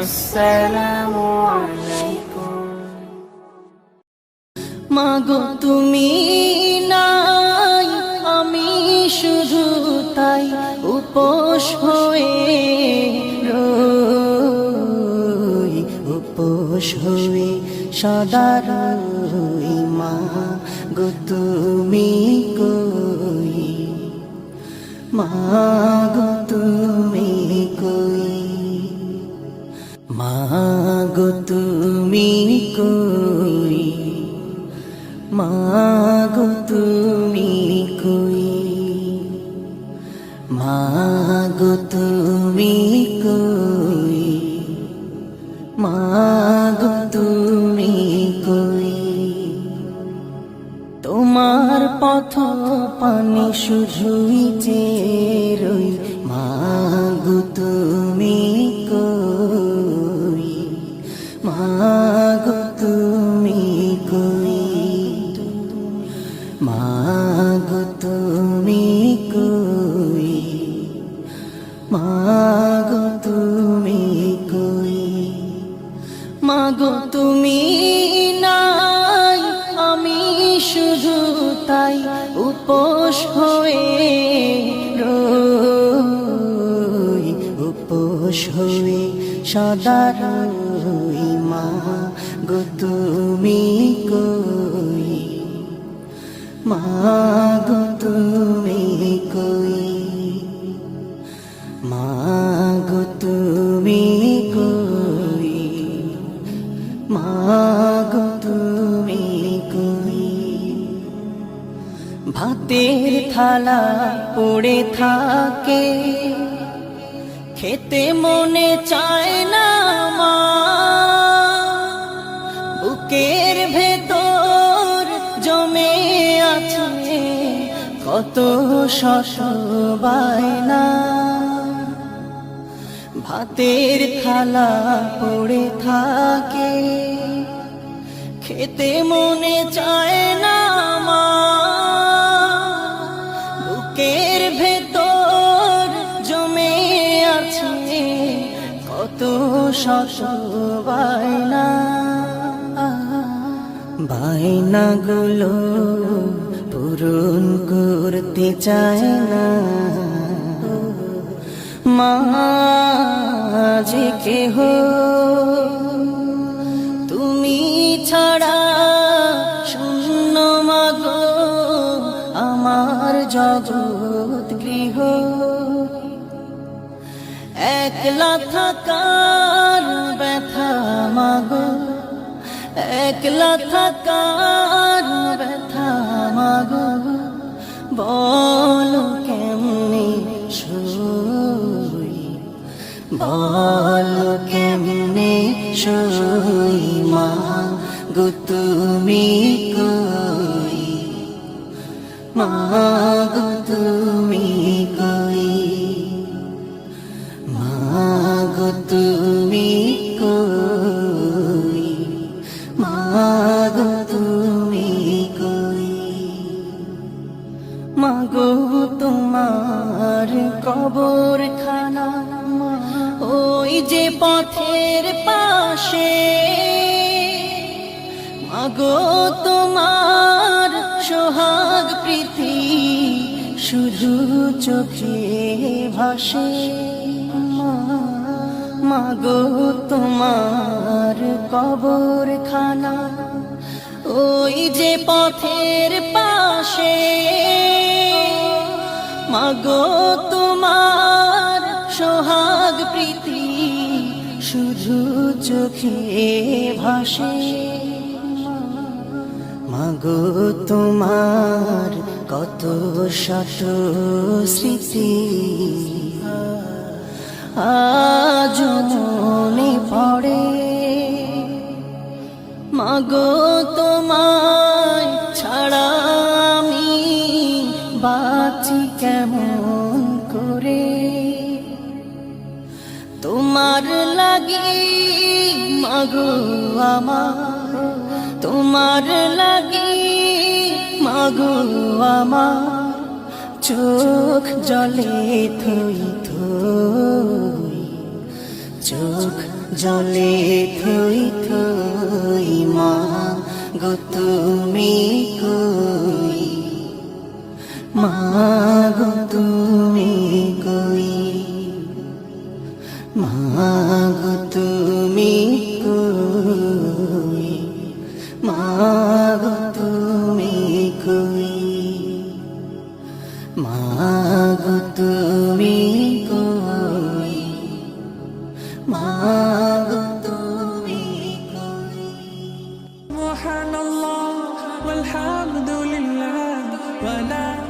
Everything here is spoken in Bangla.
আসসালামু আলাইকুম। মাগো তুমি নাই আমি শুধু তাই উপোস হয়ে রই, উপোস হয়ে সদা রই। মাগো তুমি কই, মাগো তুমি কই, মাগো তুমি কই, মাগো তুমি কই, মাগো তুমি কই, মাগো তুমি কই। তোমার পথ পানে শুধুই চেয়ে রই, মাগো তুমি কই, মাগো তুমি কই, মাগো তুমি কই, মাগো তুমি কই। মাগো তুমি নাই আমি শুধু তাই উপোস হয়ে রই, উপোস হয়ে সদা রই। মাগো তুমি কই, মাগো তুমি কই, মাগো তুমি কই, মাগো তুমি কই। ভাতের থালা পড়ে থাকে খেতে মনে চায় না মা, বুকের ভেতর জমে আছে কত শত বায়না। ভাতের থালা পড়ে থাকে খেতে মনে চায় না মা, বুকের ভেতর জমে আছে কত শত বায়না। বায়নাগুলো পূরণ করতে চায় না মা যে কেহ, তুমি ছাড়া শূন্য মাগো আমার জগৎ গৃহ। একলা থাকার ব্যথা মাগো, একলা থাকার ব্যথা মাগো, বলো কেমনে সই, বলো কেমনে সই। মাগো তুমি কই, মাগো তুমি কই, মাগো তুমি কই, মাগো তুমি কই। মাগো তোমার কবরখানা ওই যে পথের পাশে, মাগো তোমার সোহাগ প্রীতি শুধু চোখে ভাসে। মাগো তোমার কবরখানা ওই যে পথের পাশে, মাগো তোমার সোহাগ প্রীতি শুধু চোখে ভাসে। মাগো তোমার কত শত স্মৃতি আজ মনে পড়ে, মাগো তোমায় ছাড়া আমি বাঁচি কেমন করে। তোমার লাগি মাগো আমার, তোমার লাগি মাগো আমার চোখ জলে থই থই, চোখ জলে থই থই মা গো তুমি কই মা গো তুমি কই মা গো তুমি কই মা গো তুমি কই মা গো তুমি কই মা গো তুমি কই سبحان الله والحمد لله ولا